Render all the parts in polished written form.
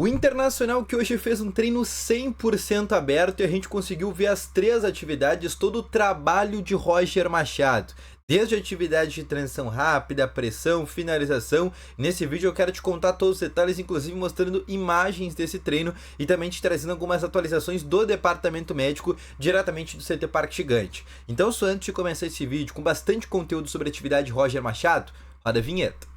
O Internacional que hoje fez um treino 100% aberto e a gente conseguiu ver as três atividades, todo o trabalho de Roger Machado. Desde a atividade de transição rápida, pressão, finalização. Nesse vídeo eu quero te contar todos os detalhes, inclusive mostrando imagens desse treino e também te trazendo algumas atualizações do departamento médico diretamente do CT Parque Gigante. Então, só antes de começar esse vídeo com bastante conteúdo sobre a atividade de Roger Machado, roda a vinheta.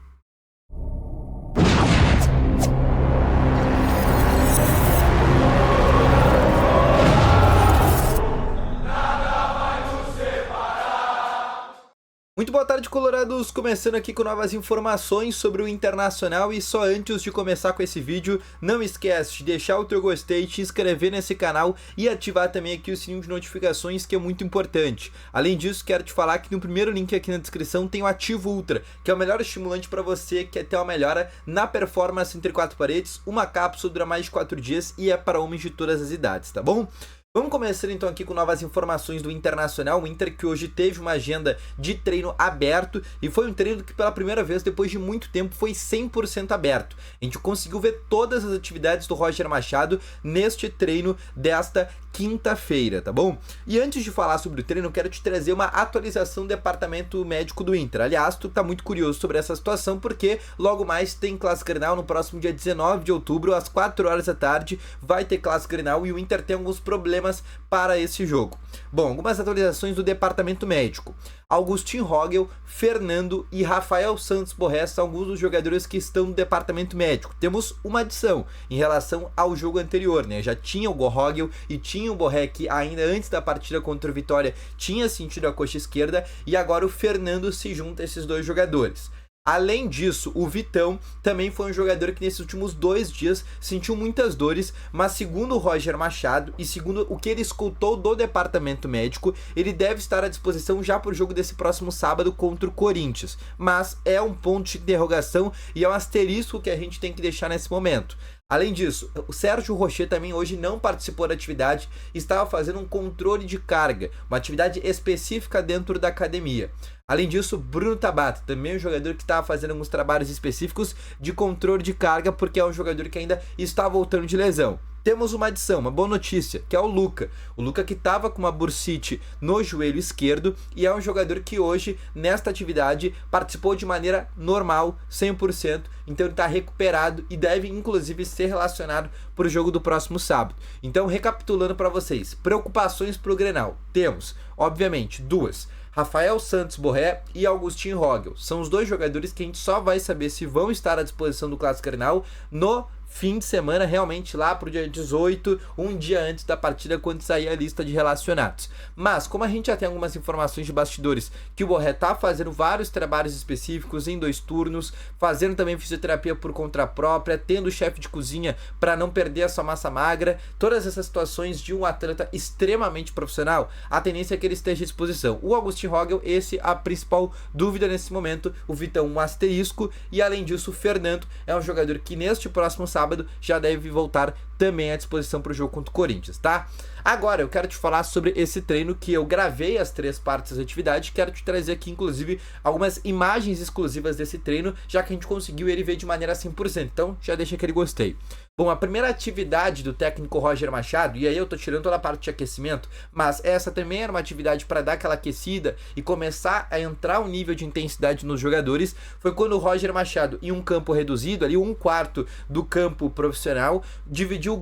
Muito boa tarde, colorados! Começando aqui com novas informações sobre o Internacional e só antes de começar com esse vídeo, não esquece de deixar o teu gostei, te inscrever nesse canal e ativar também aqui o sininho de notificações, que é muito importante. Além disso, quero te falar que no primeiro link aqui na descrição tem o Ativo Ultra, que é o melhor estimulante para você que quer ter uma melhora na performance entre quatro paredes. Uma cápsula dura mais de 4 dias e é para homens de todas as idades, tá bom? Vamos começar então aqui com novas informações do Internacional. O Inter que hoje teve uma agenda de treino aberto e foi um treino que pela primeira vez depois de muito tempo foi 100% aberto. A gente conseguiu ver todas as atividades do Roger Machado neste treino desta quinta-feira, tá bom? E antes de falar sobre o treino, eu quero te trazer uma atualização do departamento médico do Inter. Aliás, tu tá muito curioso sobre essa situação porque logo mais tem Clássico Grenal no próximo dia 19 de outubro, às 4 horas da tarde, vai ter Clássico Grenal e o Inter tem alguns problemas para esse jogo. Bom, algumas atualizações do departamento médico. Augustin Rogel, Fernando e Rafael Santos Borré são alguns dos jogadores que estão no departamento médico. Temos uma adição em relação ao jogo anterior, né? Já tinha o Rogel e tinha o Borré que ainda antes da partida contra o Vitória tinha sentido a coxa esquerda e agora o Fernando se junta a esses dois jogadores. Além disso, o Vitão também foi um jogador que nesses últimos 2 dias sentiu muitas dores, mas segundo o Roger Machado e segundo o que ele escutou do departamento médico, ele deve estar à disposição já para o jogo desse próximo sábado contra o Corinthians. Mas é um ponto de interrogação e é um asterisco que a gente tem que deixar nesse momento. Além disso, o Sérgio Rocher também hoje não participou da atividade, estava fazendo um controle de carga, uma atividade específica dentro da academia. Além disso, Bruno Tabata, também um jogador que estava fazendo alguns trabalhos específicos de controle de carga, porque é um jogador que ainda está voltando de lesão. Temos uma adição, uma boa notícia, que é o Luca. O Luca que estava com uma bursite no joelho esquerdo e é um jogador que hoje, nesta atividade, participou de maneira normal, 100%. Então ele está recuperado e deve, inclusive, ser relacionado para o jogo do próximo sábado. Então, recapitulando para vocês, preocupações para o Grenal. Temos, obviamente, 2. Rafael Santos Borré e Augustin Rogel. São os 2 jogadores que a gente só vai saber se vão estar à disposição do Clássico Grenal no fim de semana, realmente lá pro dia 18, um dia antes da partida, quando sair a lista de relacionados. Mas, como a gente já tem algumas informações de bastidores, que o Borré tá fazendo vários trabalhos específicos em 2 turnos, fazendo também fisioterapia por conta própria, tendo chefe de cozinha para não perder a sua massa magra, todas essas situações de um atleta extremamente profissional, a tendência é que ele esteja à disposição. O Augustin Rogel, esse a principal dúvida nesse momento, o Vitão um asterisco, e além disso o Fernando é um jogador que neste próximo sábado já deve voltar também à disposição para o jogo contra o Corinthians, tá? Agora eu quero te falar sobre esse treino que eu gravei as 3 partes da atividade, quero te trazer aqui inclusive algumas imagens exclusivas desse treino, já que a gente conseguiu ele ver de maneira 100%, então já deixa aquele gostei. Bom, a primeira atividade do técnico Roger Machado, e aí eu tô tirando toda a parte de aquecimento, mas essa também era uma atividade para dar aquela aquecida e começar a entrar um nível de intensidade nos jogadores, foi quando o Roger Machado, em um campo reduzido, ali 1/4 do campo profissional, dividiu o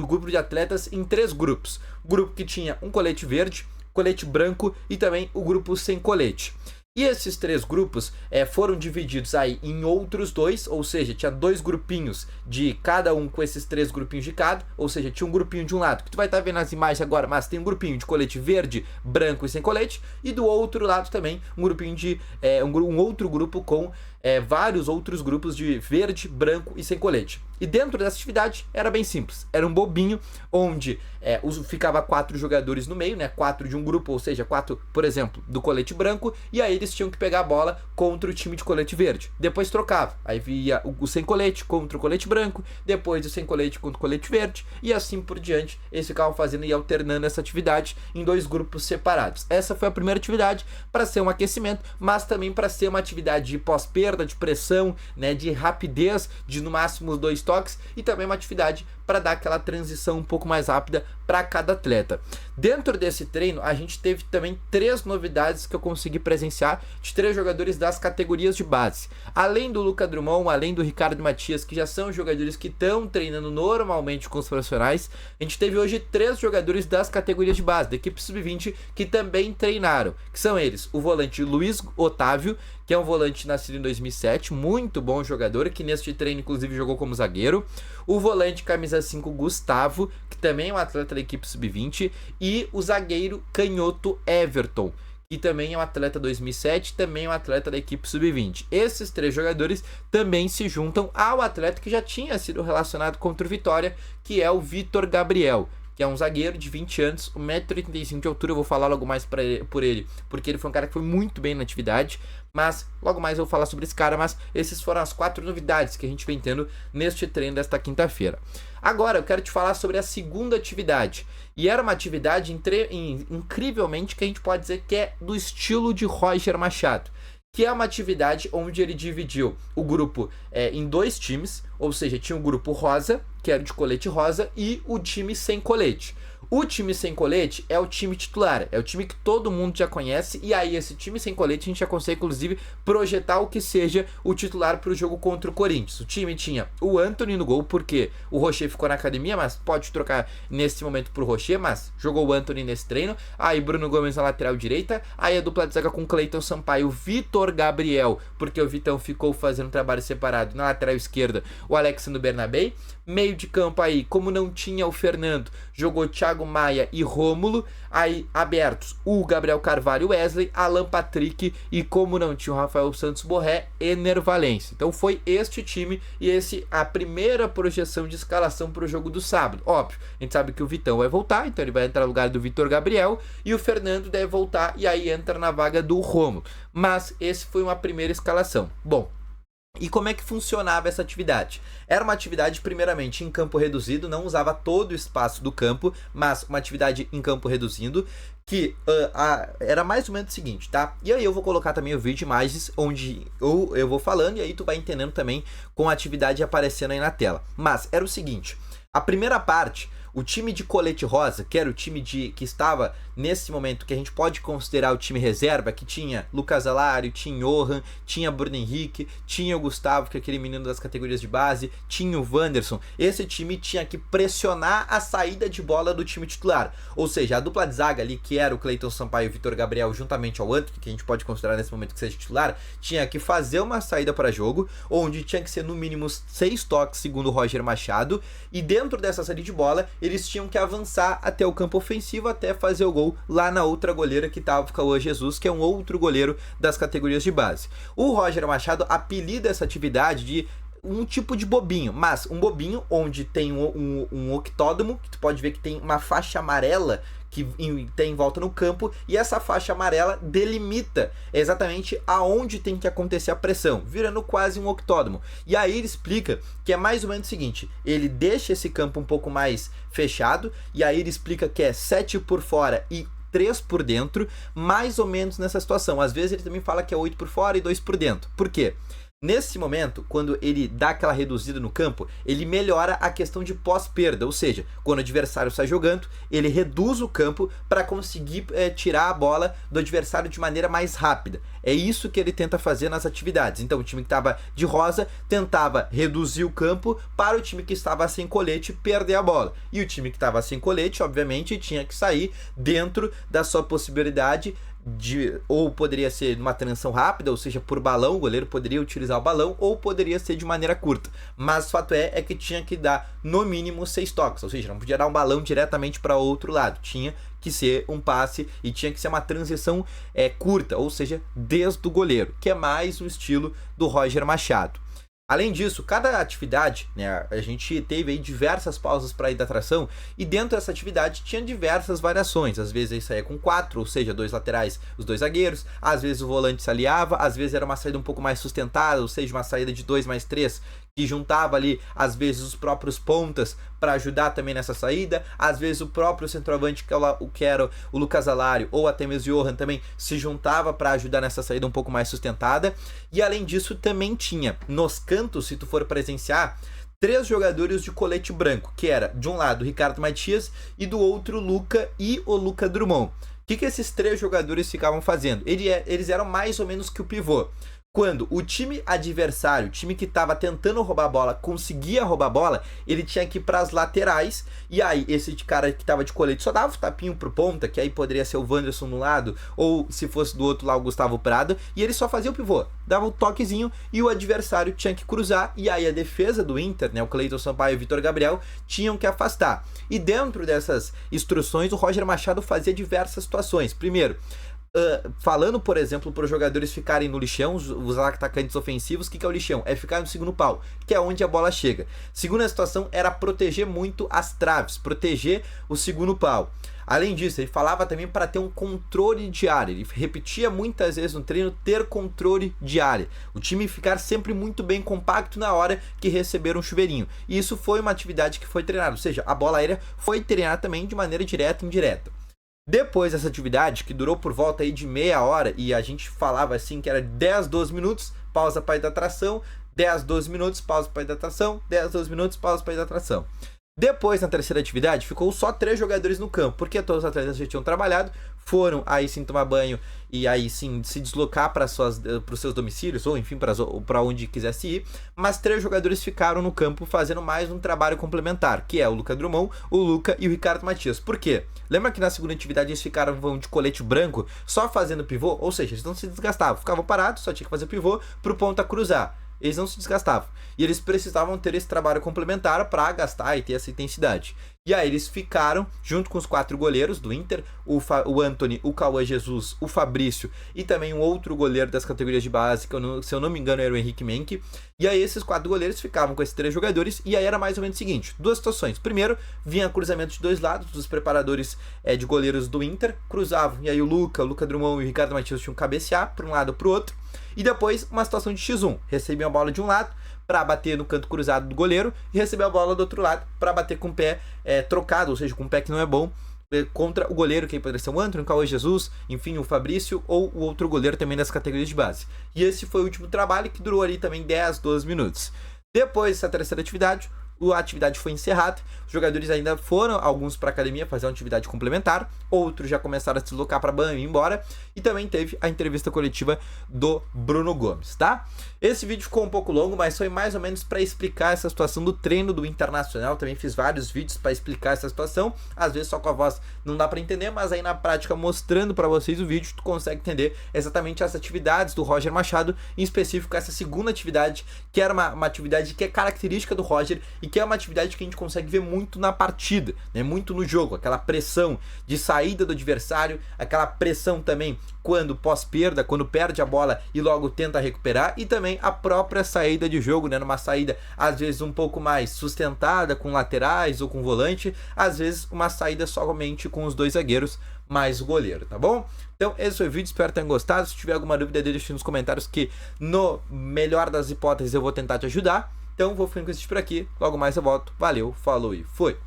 grupo de atletas em 3 grupos. O grupo que tinha um colete verde, colete branco e também o grupo sem colete. E esses 3 grupos foram divididos aí em outros 2, ou seja, tinha 2 grupinhos de cada um com esses 3 grupinhos de cada, ou seja, tinha um grupinho de um lado, que tu vai estar vendo as imagens agora, mas tem um grupinho de colete verde, branco e sem colete, e do outro lado também um grupinho de um outro grupo com vários outros grupos de verde, branco e sem colete. E dentro dessa atividade era bem simples, era um bobinho onde ficava 4 jogadores no meio, né? 4 de um grupo, ou seja, 4, por exemplo, do colete branco, e aí eles tinham que pegar a bola contra o time de colete verde. Depois trocava, aí via o sem colete contra o colete branco, depois o sem colete contra o colete verde, e assim por diante. Eles ficavam fazendo e alternando essa atividade em 2 grupos separados. Essa foi a primeira atividade para ser um aquecimento, mas também para ser uma atividade de pós-perda, perda, de pressão, né, de rapidez, de no máximo 2 toques, e também uma atividade para dar aquela transição um pouco mais rápida para cada atleta. Dentro desse treino, a gente teve também 3 novidades que eu consegui presenciar de 3 jogadores das categorias de base. Além do Lucas Drummond, além do Ricardo Matias, que já são jogadores que estão treinando normalmente com os profissionais, a gente teve hoje 3 jogadores das categorias de base, da equipe sub-20, que também treinaram, que são eles: o volante Luiz Otávio, que é um volante nascido em 2007, muito bom jogador, que neste treino inclusive jogou como zagueiro; o volante camisa 5 Gustavo, que também é um atleta da equipe sub-20, e o zagueiro canhoto Everton, que também é um atleta 2007, também é um atleta da equipe sub-20. Esses 3 jogadores também se juntam ao atleta que já tinha sido relacionado contra o Vitória, que é o Vitor Gabriel, que é um zagueiro de 20 anos, 1,85 m de altura. Eu vou falar logo mais por ele, porque ele foi um cara que foi muito bem na atividade, mas logo mais eu vou falar sobre esse cara. Mas esses foram as 4 novidades que a gente vem tendo neste treino desta quinta-feira. Agora eu quero te falar sobre a segunda atividade, e era uma atividade incrivelmente que a gente pode dizer que é do estilo de Roger Machado, que é uma atividade onde ele dividiu o grupo em 2 times, ou seja, tinha o grupo rosa, que era de colete rosa, e o time sem colete. O time sem colete é o time titular, é o time que todo mundo já conhece, e aí esse time sem colete a gente já consegue inclusive projetar o que seja o titular para o jogo contra o Corinthians. O time tinha o Antony no gol, porque o Rocher ficou na academia, mas pode trocar nesse momento pro Rocher, mas jogou o Antony nesse treino. Aí Bruno Gomes na lateral direita, aí a dupla de zaga com Cleiton Sampaio, Vitor Gabriel, porque o Vitão ficou fazendo trabalho separado na lateral esquerda, o Alexandre Bernabei. Meio de campo aí, como não tinha o Fernando, jogou Thiago Maia e Rômulo. Aí abertos o Gabriel Carvalho, Wesley, Alan Patrick, e como não tinha o Rafael Santos Borré, Ener Valencia. Então foi este time, e a primeira projeção de escalação para o jogo do sábado. Óbvio, a gente sabe que o Vitão vai voltar, então ele vai entrar no lugar do Vitor Gabriel, e o Fernando deve voltar, e aí entra na vaga do Rômulo. Mas esse foi uma primeira escalação. Bom, e como é que funcionava essa atividade? Era uma atividade primeiramente em campo reduzido, não usava todo o espaço do campo, mas uma atividade em campo reduzido, que era mais ou menos o seguinte, tá? E aí eu vou colocar também o vídeo de imagens, onde eu vou falando, e aí tu vai entendendo também com a atividade aparecendo aí na tela. Mas era o seguinte: a primeira parte, o time de colete rosa, que era o time que estava nesse momento, que a gente pode considerar o time reserva, que tinha Lucas Alário, tinha Johan, tinha Bruno Henrique, tinha o Gustavo, que é aquele menino das categorias de base, tinha o Wanderson. Esse time tinha que pressionar a saída de bola do time titular, ou seja, a dupla de zaga ali, que era o Cleiton Sampaio e o Vitor Gabriel, juntamente ao Antony, que a gente pode considerar nesse momento que seja titular, tinha que fazer uma saída para jogo, onde tinha que ser no mínimo 6 toques, segundo o Roger Machado, e dentro dessa saída de bola, eles tinham que avançar até o campo ofensivo, até fazer o gol lá na outra goleira, que estava o Cauã Jesus, que é um outro goleiro das categorias de base. O Roger Machado apelida essa atividade de um tipo de bobinho, mas um bobinho onde tem um octódromo, que tu pode ver que tem uma faixa amarela que tem em volta no campo, e essa faixa amarela delimita exatamente aonde tem que acontecer a pressão, virando quase um octódromo. E aí ele explica que é mais ou menos o seguinte: ele deixa esse campo um pouco mais fechado, e aí ele explica que é 7 por fora e 3 por dentro, mais ou menos nessa situação. Às vezes ele também fala que é 8 por fora e 2 por dentro. Por quê? Nesse momento, quando ele dá aquela reduzida no campo, ele melhora a questão de pós-perda, ou seja, quando o adversário sai jogando, ele reduz o campo para conseguir tirar a bola do adversário de maneira mais rápida. É isso que ele tenta fazer nas atividades. Então o time que estava de rosa tentava reduzir o campo para o time que estava sem colete perder a bola. E o time que estava sem colete, obviamente, tinha que sair dentro da sua possibilidade ou poderia ser numa transição rápida, ou seja, por balão, o goleiro poderia utilizar o balão, ou poderia ser de maneira curta. Mas o fato é que tinha que dar no mínimo 6 toques, ou seja, não podia dar um balão diretamente para outro lado, tinha que ser um passe e tinha que ser uma transição curta, ou seja, desde o goleiro, que é mais o estilo do Roger Machado. Além disso, cada atividade, né, a gente teve aí diversas pausas para hidratação, e dentro dessa atividade tinha diversas variações. Às vezes aí saía com 4, ou seja, 2 laterais, os 2 zagueiros. Às vezes o volante se aliava, às vezes era uma saída um pouco mais sustentada, ou seja, uma saída de 2 mais 3, que juntava ali, às vezes, os próprios pontas para ajudar também nessa saída, às vezes o próprio centroavante, que era o Lucas Alario, ou até mesmo o Johan também se juntava para ajudar nessa saída um pouco mais sustentada, e além disso também tinha, nos cantos, se tu for presenciar, 3 jogadores de colete branco, que era, de um lado, o Ricardo Matias, e do outro, o Luca e o Luca Drummond. O que esses 3 jogadores ficavam fazendo? Eles eram mais ou menos que o pivô. Quando o time adversário, o time que estava tentando roubar a bola, conseguia roubar a bola, ele tinha que ir para as laterais, e aí esse cara que estava de colete só dava o tapinho pro ponta, que aí poderia ser o Wanderson no lado, ou se fosse do outro lado o Gustavo Prado, e ele só fazia o pivô, dava um toquezinho e o adversário tinha que cruzar, e aí a defesa do Inter, né, o Cleiton Sampaio e o Vitor Gabriel, tinham que afastar. E dentro dessas instruções, o Roger Machado fazia diversas situações. Primeiro, falando, por exemplo, para os jogadores ficarem no lixão, os atacantes ofensivos, o que é o lixão? É ficar no segundo pau, que é onde a bola chega. Segunda situação era proteger muito as traves, proteger o segundo pau. Além disso, ele falava também para ter um controle de área. Ele repetia muitas vezes no treino ter controle de área. O time ficar sempre muito bem compacto na hora que receber um chuveirinho. E isso foi uma atividade que foi treinada, ou seja, a bola aérea foi treinada também de maneira direta e indireta. Depois dessa atividade, que durou por volta aí de meia hora, e a gente falava assim que era 10, 12 minutos, pausa para hidratação, 10, 12 minutos, pausa para hidratação, 10, 12 minutos, pausa para hidratação. Depois, na terceira atividade, ficou só 3 jogadores no campo, porque todos os atletas já tinham trabalhado, foram aí sim tomar banho e aí sim se deslocar para os seus domicílios, ou enfim, para onde quisesse ir, mas 3 jogadores ficaram no campo fazendo mais um trabalho complementar, que é o Luca Drummond, o Luca e o Ricardo Matias. Por quê? Lembra que na segunda atividade eles ficaram de colete branco, só fazendo pivô? Ou seja, eles não se desgastavam, ficavam parados, só tinha que fazer pivô pro ponta cruzar. Eles não se desgastavam. E eles precisavam ter esse trabalho complementar para gastar e ter essa intensidade. E aí eles ficaram, junto com os 4 goleiros do Inter, o Antony, o Cauã Jesus, o Fabrício e também um outro goleiro das categorias de base, que se eu não me engano era o Henrique Menck. E aí esses 4 goleiros ficavam com esses 3 jogadores, e aí era mais ou menos o seguinte, 2 situações. Primeiro, vinha cruzamento de 2 lados, dos preparadores de goleiros do Inter, cruzavam, e aí o Luca Drummond e o Ricardo Matias tinham que cabecear para um lado ou para o outro. E depois uma situação de X1, recebiam a bola de um lado para bater no canto cruzado do goleiro e receber a bola do outro lado para bater com o pé trocado, ou seja, com o pé que não é bom, contra o goleiro, que poderia ser o Antony, o Cauã Jesus, enfim, o Fabrício ou o outro goleiro também das categorias de base. E esse foi o último trabalho, que durou ali também 10, 12 minutos. Depois dessa terceira atividade, a atividade foi encerrada, os jogadores ainda foram, alguns para a academia fazer uma atividade complementar, outros já começaram a se deslocar para banho e ir embora, e também teve a entrevista coletiva do Bruno Gomes, tá? Esse vídeo ficou um pouco longo, mas foi mais ou menos para explicar essa situação do treino do Internacional. Também fiz vários vídeos para explicar essa situação, às vezes só com a voz não dá para entender, mas aí na prática, mostrando para vocês o vídeo, tu consegue entender exatamente as atividades do Roger Machado, em específico essa segunda atividade, que era uma atividade que é característica do Roger e que é uma atividade que a gente consegue ver muito na partida, né? Muito no jogo, aquela pressão de saída do adversário, aquela pressão também quando pós-perda, quando perde a bola e logo tenta recuperar, e também a própria saída de jogo, né? Numa saída às vezes um pouco mais sustentada com laterais ou com volante, às vezes uma saída somente com os 2 zagueiros mais o goleiro, tá bom? Então esse foi o vídeo, espero que tenham gostado. Se tiver alguma dúvida, deixe nos comentários que no melhor das hipóteses eu vou tentar te ajudar. Então vou ficando com esse vídeo por aqui, logo mais eu volto. Valeu, falou e fui!